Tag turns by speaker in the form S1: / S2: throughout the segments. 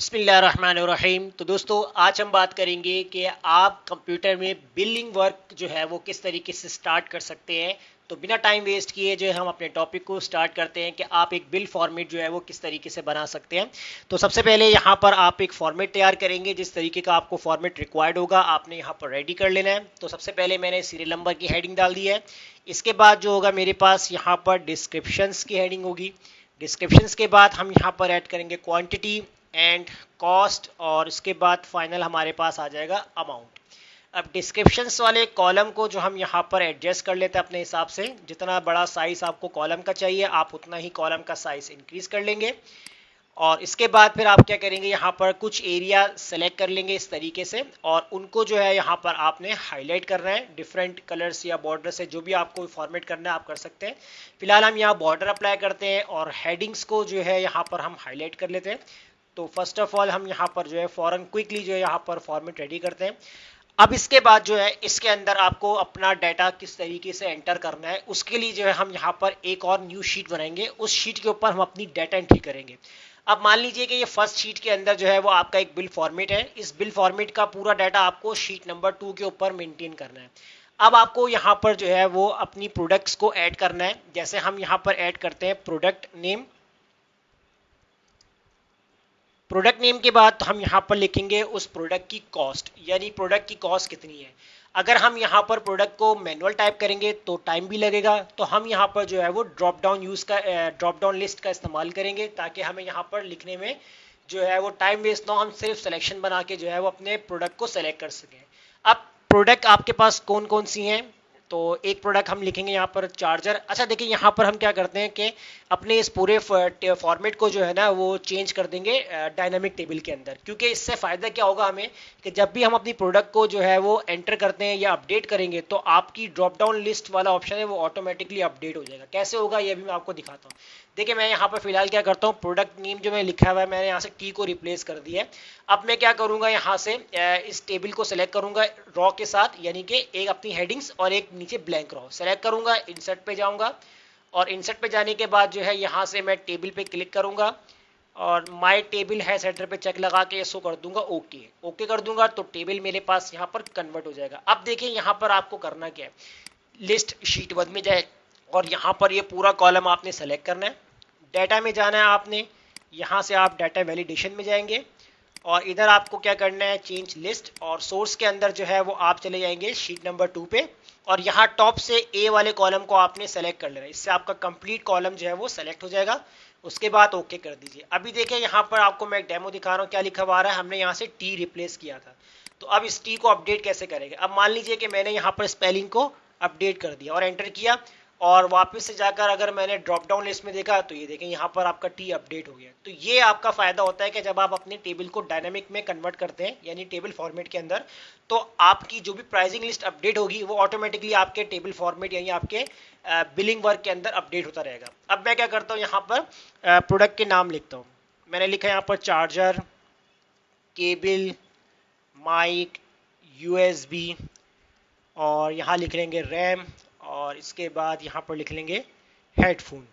S1: बिस्मिल्लाहिर्रहमानिर्रहीम। तो दोस्तों आज हम बात करेंगे कि आप कंप्यूटर में बिलिंग वर्क जो है वो किस तरीके से स्टार्ट कर सकते हैं। तो बिना टाइम वेस्ट किए जो है हम अपने टॉपिक को स्टार्ट करते हैं कि आप एक बिल फॉर्मेट जो है वो किस तरीके से बना सकते हैं। तो सबसे पहले यहाँ पर आप एक फॉर्मेट तैयार करेंगे, जिस तरीके का आपको फॉर्मेट रिक्वायर्ड होगा आपने यहाँ पर रेडी कर लेना है। तो सबसे पहले मैंने सीरियल नंबर की हेडिंग डाल दी है। इसके बाद जो होगा मेरे पास यहाँ पर डिस्क्रिप्शंस की हेडिंग होगी। डिस्क्रिप्शंस के बाद हम यहाँ पर ऐड करेंगे क्वांटिटी एंड कॉस्ट, और इसके बाद फाइनल हमारे पास आ जाएगा अमाउंट। अब डिस्क्रिप्शंस वाले कॉलम को जो हम यहाँ पर एडजस्ट कर लेते हैं अपने हिसाब से, जितना बड़ा साइज आपको कॉलम का चाहिए आप उतना ही कॉलम का साइज इंक्रीज कर लेंगे। और इसके बाद फिर आप क्या करेंगे, यहाँ पर कुछ एरिया सेलेक्ट कर लेंगे इस तरीके से, और उनको जो है यहाँ पर आपने हाईलाइट करना है डिफरेंट कलर्स या बॉर्डर से। जो भी आपको फॉर्मेट करना है आप कर सकते हैं। फिलहाल हम यहाँ बॉर्डर अप्लाई करते हैं और हेडिंग्स को जो है यहाँ पर हम हाईलाइट कर लेते हैं। तो फर्स्ट ऑफ ऑल हम यहाँ पर जो है फॉरन क्विकली जो है यहाँ पर फॉर्मेट रेडी करते हैं। अब इसके बाद जो है इसके अंदर आपको अपना डाटा किस तरीके से एंटर करना है, उसके लिए जो है हम यहाँ पर एक और न्यू शीट बनाएंगे। उस शीट के ऊपर हम अपनी डाटा एंट्री करेंगे। अब मान लीजिए कि ये फर्स्ट शीट के अंदर जो है वो आपका एक बिल फॉर्मेट है। इस बिल फॉर्मेट का पूरा डाटा आपको शीट नंबर 2 के ऊपर मेंटेन करना है। अब आपको यहाँ पर जो है वो अपनी प्रोडक्ट्स को ऐड करना है। जैसे हम यहाँ पर ऐड करते हैं प्रोडक्ट नेम। प्रोडक्ट नेम के बाद हम यहाँ पर लिखेंगे उस प्रोडक्ट की कॉस्ट, यानी प्रोडक्ट की कॉस्ट कितनी है। अगर हम यहाँ पर प्रोडक्ट को मैनुअल टाइप करेंगे तो टाइम भी लगेगा, तो हम यहाँ पर जो है वो ड्रॉप डाउन लिस्ट का इस्तेमाल करेंगे, ताकि हमें यहाँ पर लिखने में जो है वो टाइम वेस्ट ना हो, हम सिर्फ सिलेक्शन बना के जो है वो अपने प्रोडक्ट को सेलेक्ट कर सकें। अब प्रोडक्ट आपके पास कौन कौन सी हैं, तो एक प्रोडक्ट हम लिखेंगे यहाँ पर चार्जर। अच्छा देखिए यहाँ पर हम क्या करते हैं कि अपने इस पूरे फॉर्मेट को जो है ना वो चेंज कर देंगे डायनामिक टेबल के अंदर, क्योंकि इससे फ़ायदा क्या होगा हमें कि जब भी हम अपनी प्रोडक्ट को जो है वो एंटर करते हैं या अपडेट करेंगे तो आपकी ड्रॉप डाउन लिस्ट वाला ऑप्शन है वो ऑटोमेटिकली अपडेट हो जाएगा। कैसे होगा ये भी मैं आपको दिखाता हूँ। देखिए मैं यहाँ पर फिलहाल क्या करता हूँ, प्रोडक्ट नेम जो मैं लिखा हुआ है मैंने यहाँ से टी को रिप्लेस कर दिया है। अब मैं क्या करूँगा, यहाँ से इस टेबल को सेलेक्ट करूँगा रॉ के साथ, यानी कि एक अपनी हेडिंग्स और एक नीचे ब्लैंक रॉ सेलेक्ट करूँगा। इंसर्ट पे जाऊँगा और इंसर्ट पे जाने के बाद जो है यहाँ से मैं टेबल पे क्लिक करूँगा और माय टेबल है सेंटर पे चेक लगा के इसको कर दूंगा ओके। ओके कर दूंगा तो टेबल मेरे पास यहाँ पर कन्वर्ट हो जाएगा। अब देखिए यहाँ पर आपको करना क्या है, लिस्ट शीट 1 में जाए और यहाँ पर ये पूरा कॉलम आपने सेलेक्ट करना है। डाटा में जाना है आपने, यहाँ से आप डाटा वैलिडेशन में जाएंगे और इधर आपको क्या करना है चेंज लिस्ट, और सोर्स के अंदर जो है वो आप चले जाएंगे शीट नंबर 2 पे और यहाँ टॉप से ए वाले कॉलम को आपने सेलेक्ट कर लेना है। इससे आपका कंप्लीट कॉलम जो है वो सेलेक्ट हो जाएगा। उसके बाद ओके कर दीजिए। अभी देखिए यहाँ पर आपको मैं एक डेमो दिखा रहा हूँ क्या लिखा हुआ आ रहा है, हमने यहाँ से टी रिप्लेस किया था। तो अब इस टी को अपडेट कैसे करेंगे, अब मान लीजिए कि मैंने यहाँ पर स्पेलिंग को अपडेट कर दिया और एंटर किया और वापस से जाकर अगर मैंने ड्रॉप डाउन लिस्ट में देखा तो ये देखें यहाँ पर आपका टी अपडेट हो गया। तो ये आपका फायदा होता है कि जब आप अपने टेबल को डायनामिक में कन्वर्ट करते हैं यानी टेबल फॉर्मेट के अंदर, तो आपकी जो भी प्राइसिंग लिस्ट अपडेट होगी वो ऑटोमेटिकली आपके टेबल फॉर्मेट यानी आपके बिलिंग वर्क के अंदर अपडेट होता रहेगा। अब मैं क्या करता हूँ, यहाँ पर प्रोडक्ट के नाम लिखता हूँ। मैंने लिखा यहाँ पर चार्जर, केबल, माइक, यूएसबी, और यहाँ लिख लेंगे रैम, और इसके बाद यहाँ पर लिख लेंगे हेडफोन।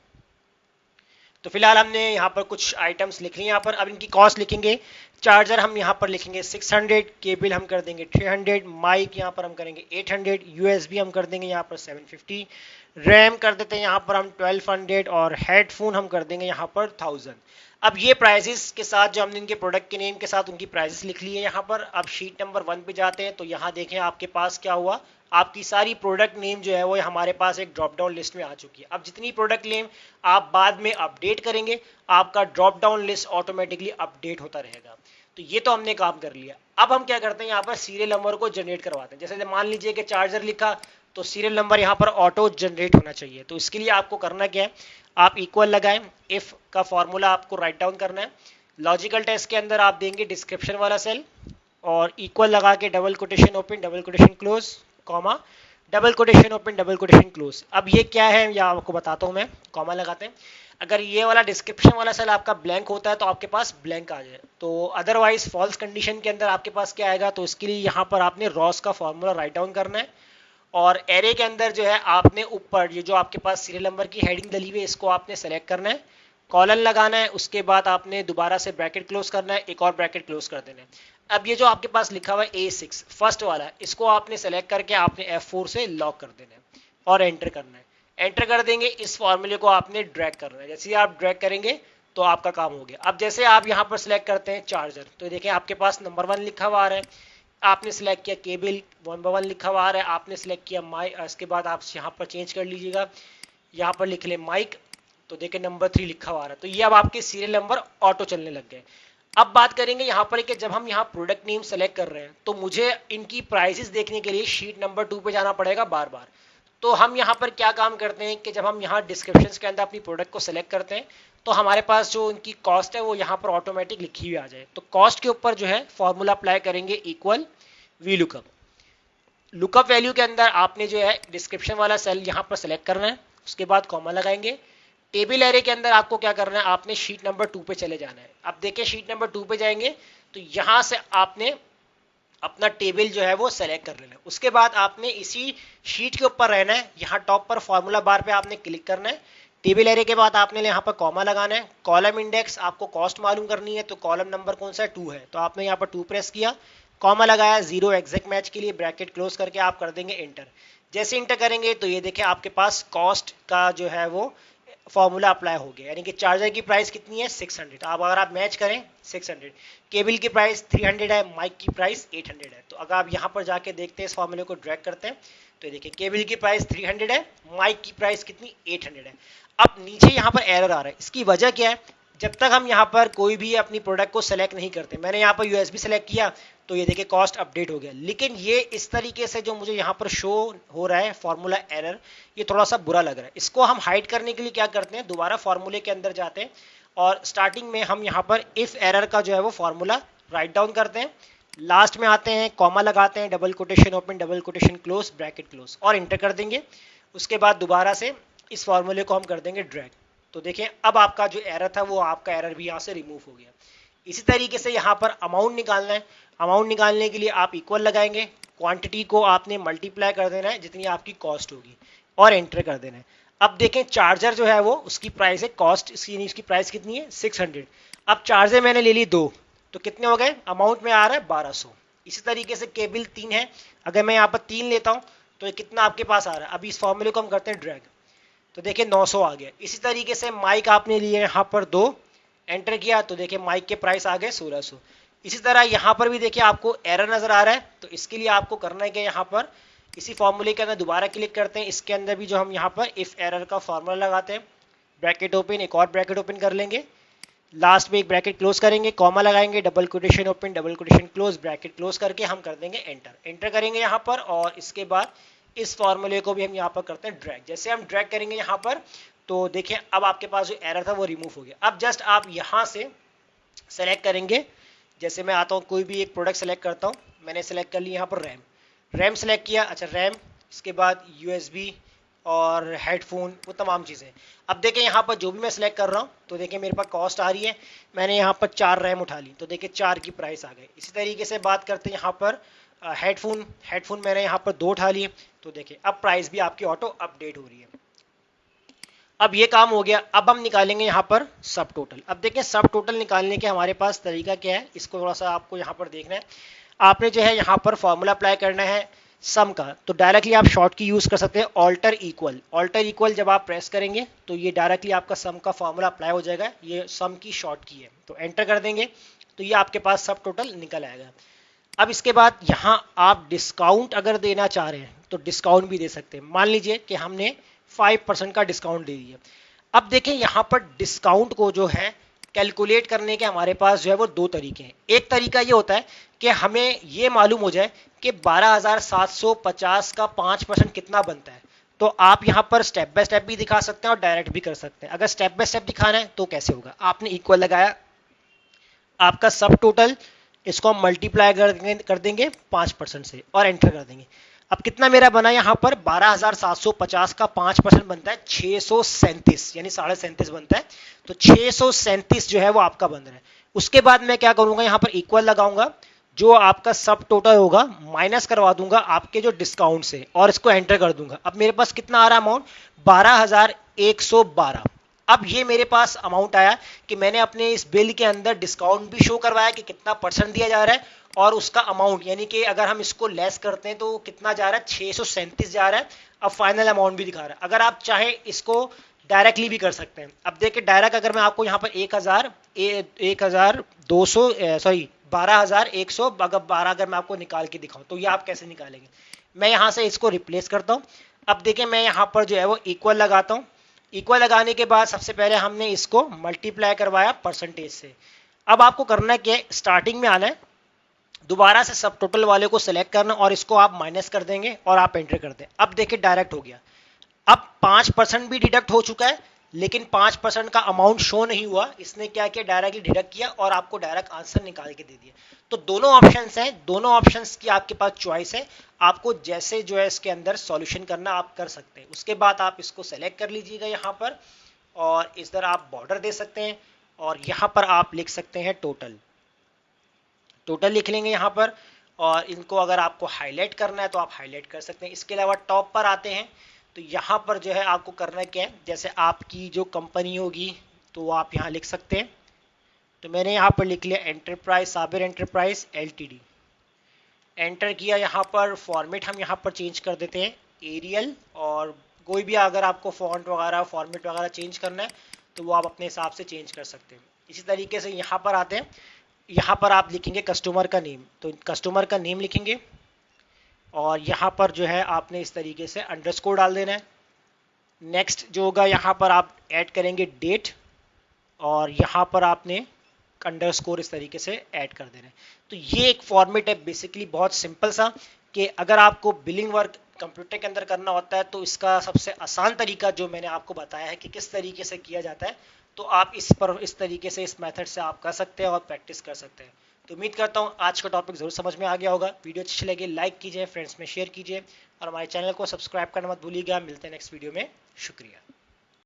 S1: तो फिलहाल हमने यहाँ पर कुछ आइटम्स लिख ली यहाँ पर। अब इनकी कॉस्ट लिखेंगे। चार्जर हम यहाँ पर लिखेंगे 600, केबल हम कर देंगे 300, माइक यहाँ पर हम करेंगे 800, यूएसबी हम कर देंगे यहाँ पर 750, रैम कर देते हैं यहाँ पर हम 1200 और हेडफोन हम कर देंगे यहाँ पर 1000। अब ये प्राइसेस के साथ जो हमने इनके प्रोडक्ट के नेम के साथ उनकी प्राइसेस लिख ली है यहाँ पर। अब शीट नंबर 1 पे जाते हैं तो यहाँ देखें आपके पास क्या हुआ, आपकी सारी प्रोडक्ट नेम जो है वो हमारे पास एक ड्रॉप डाउन लिस्ट में आ चुकी है। अब जितनी प्रोडक्ट नेम आप बाद में अपडेट करेंगे आपका drop down list automatically update होता रहेगा। तो ये तो हमने काम कर लिया। अब हम क्या करते हैं, यहाँ पर सीरियल नंबर को जनरेट करवाते हैं। जैसे मान लीजिए कि चार्जर लिखा तो सीरियल नंबर यहाँ पर ऑटो जनरेट होना चाहिए। तो इसके लिए आपको करना क्या है, आप इक्वल लगाएं, इफ का फॉर्मूला आपको राइट डाउन करना है। लॉजिकल टेस्ट के अंदर आप देंगे डिस्क्रिप्शन वाला सेल और इक्वल लगा के double quotation open double quotation close comma double quotation open double quotation close. अब ये क्या है या आपको बताता हूँ मैं, कॉमा लगाते हैं। अगर ये वाला डिस्क्रिप्शन वाला सेल आपका ब्लैंक होता है तो आपके पास ब्लैंक आ जाए, तो अदरवाइज फॉल्स कंडीशन के अंदर आपके पास क्या आएगा, तो इसके लिए यहाँ पर आपने रॉस का फॉर्मूला राइट डाउन करना है और एरे के अंदर जो है आपने ऊपर ये जो आपके पास सीरियल नंबर की हेडिंग डली हुई है इसको आपने सेलेक्ट करना है कॉलन लगाना है, उसके बाद आपने दोबारा से ब्रैकेट क्लोज करना है, एक और ब्रैकेट क्लोज कर देना है। अब ये जो आपके पास लिखा हुआ है A6 फर्स्ट वाला, इसको आपने सेलेक्ट करके आपने F4 से लॉक कर देना है और एंटर करना है। एंटर कर देंगे, इस फॉर्मूले को आपने ड्रैग करना है। जैसे ही आप ड्रैग करेंगे तो आपका काम हो गया। अब जैसे आप यहाँ पर सिलेक्ट करते हैं चार्जर, तो देखिए आपके पास नंबर 1 लिखा हुआ आ रहा है, आपने सिलेक्ट किया केबल 1/1 लिखा हुआ आ रहा है, आपने सिलेक्ट किया माइक, इसके बाद आप यहाँ पर चेंज कर लीजिएगा, यहाँ पर लिख ले माइक, तो देखिए नंबर 3 लिखा हुआ आ रहा है। तो ये अब आपके सीरियल नंबर ऑटो चलने लग गए। अब बात करेंगे यहाँ पर कि जब हम यहाँ प्रोडक्ट नेम सेलेक्ट कर रहे हैं तो मुझे इनकी प्राइसेस देखने के लिए शीट नंबर 2 पे जाना पड़ेगा बार बार। तो हम यहाँ पर क्या काम करते हैं कि जब हम यहाँ डिस्क्रिप्शन के अंदर अपनी प्रोडक्ट को सेलेक्ट करते हैं तो हमारे पास जो इनकी कॉस्ट है वो यहाँ पर ऑटोमेटिक लिखी हुई आ जाए। तो कॉस्ट के ऊपर जो है फॉर्मूला अप्लाई करेंगे equal V lookup. Lookup value के अंदर आपने जो है डिस्क्रिप्शन वाला सेल यहाँ पर सेलेक्ट करना है, उसके बाद कॉमा लगाएंगे। टेबल एरे के अंदर आपको क्या करना है, आपने शीट नंबर 2 पे चले जाना है। अब देखिए शीट नंबर 2 पे जाएंगे तो यहाँ से आपने अपना टेबल जो है वो सेलेक्ट कर लेना है। उसके बाद आपने इसी शीट के ऊपर रहना है, यहाँ टॉप पर फॉर्मूला बार पे आपने क्लिक करना है। टेबल एरे के बाद आपने यहाँ पर कॉमा लगाना है। कॉलम इंडेक्स आपको कॉस्ट मालूम करनी है, तो कॉलम नंबर कौन सा है 2 है, तो आपने यहाँ पर 2 प्रेस किया, कॉमा लगाया, 0 एग्जैक्ट मैच के लिए ब्रैकेट क्लोज करके आप कर देंगे एंटर। जैसे इंटर करेंगे तो ये देखिए आपके पास कॉस्ट का जो है वो फॉर्मूला अप्लाई हो गया, यानी कि चार्जर की प्राइस कितनी है 600। अब अगर आप मैच करें 600, केबल की प्राइस 300 है, माइक की प्राइस 800 है। तो अगर आप यहाँ पर जाके देखते हैं, इस फॉर्मूले को ड्रैग करते हैं तो देखिए केबल की प्राइस 300 है, माइक की प्राइस कितनी 800 है। अब नीचे यहाँ पर एरर आ रहा है, इसकी वजह क्या है, जब तक हम यहाँ पर कोई भी अपनी प्रोडक्ट को सेलेक्ट नहीं करते, मैंने यहाँ पर USB सेलेक्ट किया तो ये देखिए कॉस्ट अपडेट हो गया, लेकिन ये इस तरीके से जो मुझे यहाँ पर शो हो रहा है फॉर्मूला एरर, ये थोड़ा सा बुरा लग रहा है। इसको हम हाइड करने के लिए क्या करते हैं, दोबारा फॉर्मूले के अंदर जाते हैं और स्टार्टिंग में हम यहाँ पर इफ एरर का जो है वो फॉर्मूला राइट डाउन करते हैं, लास्ट में आते हैं, कॉमा लगाते हैं, double quotation open, double quotation close, bracket close और इंटर कर देंगे। उसके बाद दोबारा से इस फॉर्मूले को हम कर देंगे ड्रैग। तो देखिए अब आपका जो एरर था वो आपका एरर भी यहाँ से रिमूव हो गया। इसी तरीके से यहाँ पर अमाउंट निकालना है। अमाउंट निकालने के लिए आप इक्वल लगाएंगे, क्वांटिटी को आपने मल्टीप्लाई कर देना है जितनी आपकी कॉस्ट होगी और एंटर कर देना है। अब देखें चार्जर जो है वो उसकी प्राइस है, कॉस्ट इसकी प्राइस कितनी है 600। अब चार्जर मैंने ले ली 2, तो कितने हो गए, अमाउंट में आ रहा है 1200। इसी तरीके से केबल 3 है, अगर मैं यहाँ पर 3 लेता हूँ तो ये कितना आपके पास आ रहा है। अभी इस फॉर्मूले को हम करते हैं ड्रैग, तो देखिए 900 आ गया। इसी तरीके से माइक आपने लिए यहाँ पर 2, एंटर किया तो देखिए माइक के प्राइस आ गए 1600। इसी तरह यहाँ पर भी देखिए आपको एरर नजर आ रहा है, तो इसके लिए आपको करना है कि यहाँ पर इसी फॉर्मूले के अंदर दोबारा क्लिक करते हैं, इसके अंदर भी जो हम यहाँ पर इफ एरर का फॉर्मूला लगाते हैं, ब्रैकेट ओपन, एक और ब्रैकेट ओपन कर लेंगे, लास्ट में एक ब्रैकेट क्लोज करेंगे, कॉमा लगाएंगे, double quotation open, double quotation close, bracket close करके हम कर देंगे एंटर। एंटर करेंगे यहाँ पर और इसके बाद इस फॉर्मूले को भी हम यहाँ पर करते हैं ड्रैग। जैसे हम ड्रैग करेंगे यहाँ पर तो देखिए अब आपके पास जो एरर था वो रिमूव हो गया। अब जस्ट आप यहाँ से सेलेक्ट करेंगे, जैसे मैं आता हूँ कोई भी एक प्रोडक्ट सेलेक्ट करता हूँ, मैंने सेलेक्ट कर लिया यहाँ पर रैम सेलेक्ट किया, अच्छा रैम, इसके बाद USB और हेडफोन, वो तमाम चीज़ें। अब देखें यहाँ पर जो भी मैं सेलेक्ट कर रहा हूँ तो देखिए मेरे पास कॉस्ट आ रही है, मैंने यहाँ पर 4 रैम उठा ली तो देखिए 4 की प्राइस आ गई। इसी तरीके से बात करते हैं यहाँ पर हेडफोन मैंने यहाँ पर 2 उठा लिए तो देखिए अब प्राइस भी आपकी ऑटो अपडेट हो रही है। अब ये काम हो गया। अब हम निकालेंगे यहाँ पर सब टोटल। अब देखें सब टोटल निकालने के हमारे पास तरीका क्या है, इसको थोड़ा सा आपको यहाँ पर देखना है। आपने जो है यहाँ पर फॉर्मूला अप्लाई करना है सम का, तो डायरेक्टली आप शॉर्ट की यूज कर सकते हैं, ऑल्टर इक्वल जब आप प्रेस करेंगे तो ये डायरेक्टली आपका सम का फॉर्मूला अप्लाई हो जाएगा। ये सम की शॉर्ट की है, तो एंटर कर देंगे तो ये आपके पास सब टोटल निकल आएगा। अब इसके बाद यहाँ आप डिस्काउंट अगर देना चाह रहे हैं तो डिस्काउंट भी दे सकते हैं। मान लीजिए कि हमने 5% का डिस्काउंट दे दिया। अब देखें यहाँ पर डिस्काउंट को जो है कैलकुलेट करने के हमारे पास जो है वो 2 तरीके हैं। एक तरीका ये होता है कि हमें ये मालूम हो जाए कि 12,750 का 5% कितना बनता है, तो आप यहाँ पर स्टेप बाय स्टेप भी दिखा सकते हैं और डायरेक्ट भी कर सकते हैं। अगर स्टेप बाय स्टेप दिखाना है तो कैसे होगा, आपने इक्वल लगाया, आपका सब टोटल, इसको हम मल्टीप्लाई कर देंगे 5% से और एंटर कर देंगे। अब कितना मेरा बना यहाँ पर 12,750 का 5% बनता है 637, यानी 37.5 बनता है, तो 637 जो है वो आपका बन रहा है। उसके बाद मैं क्या करूंगा, यहाँ पर इक्वल लगाऊंगा, जो आपका सब टोटल होगा माइनस करवा दूंगा आपके जो डिस्काउंट से और इसको एंटर कर दूंगा। अब मेरे पास कितना आ रहा है अमाउंट 12,112। अब ये मेरे पास अमाउंट आया कि मैंने अपने इस बिल के अंदर डिस्काउंट भी शो करवाया कि कितना परसेंट दिया जा रहा है, और उसका अमाउंट यानी कि अगर हम इसको लेस करते हैं तो कितना जा रहा है, 637 जा रहा है। अब फाइनल अमाउंट भी दिखा रहा है। अगर आप चाहें इसको डायरेक्टली भी कर सकते हैं। अब देखिए डायरेक्ट अगर मैं आपको यहाँ पर 1200 सॉरी 12,100 अगर 12 अगर मैं आपको निकाल के दिखाऊं तो ये आप कैसे निकालेंगे। मैं यहाँ से इसको रिप्लेस करता हूँ। अब देखिए मैं यहाँ पर जो है वो इक्वल लगाता हूँ। इक्वल लगाने के बाद सबसे पहले हमने इसको मल्टीप्लाई करवाया परसेंटेज से। अब आपको करना क्या है, स्टार्टिंग में आना है, दोबारा से सब टोटल वाले को सिलेक्ट करना और इसको आप माइनस कर देंगे और आप एंटर कर दें। अब देखिए डायरेक्ट हो गया। अब 5% भी डिडक्ट हो चुका है, लेकिन 5% का अमाउंट शो नहीं हुआ। इसने क्या किया, डायरेक्टली डिडक्ट किया और आपको डायरेक्ट आंसर निकाल के दे दिया। तो दोनों ऑप्शंस हैं, दोनों ऑप्शंस की आपके पास चॉइस है। आपको जैसे जो है इसके अंदर सॉल्यूशन करना आप कर सकते हैं। उसके बाद आप इसको सेलेक्ट कर लीजिएगा यहाँ पर, और इस तरह आप बॉर्डर दे सकते हैं, और यहाँ पर आप लिख सकते हैं टोटल। टोटल लिख लेंगे यहाँ पर, और इनको अगर आपको हाईलाइट करना है तो आप हाईलाइट कर सकते हैं। इसके अलावा टॉप पर आते हैं तो यहाँ पर जो है आपको करना क्या है, जैसे आपकी जो कंपनी होगी तो वो आप यहाँ लिख सकते हैं। तो मैंने यहाँ पर लिख लिया enterprise, Sabir enterprise LTD. Enter किया। यहाँ पर फॉर्मेट हम यहाँ पर चेंज कर देते हैं एरियल, और कोई भी अगर आपको फॉन्ट वगैरह फॉर्मेट वगैरह चेंज करना है तो वो आप अपने हिसाब से चेंज कर सकते हैं। इसी तरीके से यहाँ पर आते हैं। यहाँ पर आप लिखेंगे कस्टमर का नेम, तो कस्टमर का नेम लिखेंगे, और यहाँ पर जो है आपने इस तरीके से अंडरस्कोर डाल देना है। नेक्स्ट जो होगा यहाँ पर आप ऐड करेंगे डेट, और यहाँ पर आपने अंडरस्कोर इस तरीके से ऐड कर देना है। तो ये एक फॉर्मेट है बेसिकली बहुत सिंपल सा, कि अगर आपको बिलिंग वर्क कंप्यूटर के अंदर करना होता है तो इसका सबसे आसान तरीका जो मैंने आपको बताया है कि किस तरीके से किया जाता है, तो आप इस तरीके से इस मेथड से आप कर सकते हैं और प्रैक्टिस कर सकते हैं। तो उम्मीद करता हूँ आज का टॉपिक जरूर समझ में आ गया होगा। वीडियो अच्छी लगे लाइक कीजिए, फ्रेंड्स में शेयर कीजिए, और हमारे चैनल को सब्सक्राइब करना मत भूलिएगा। मिलते हैं नेक्स्ट वीडियो में। शुक्रिया।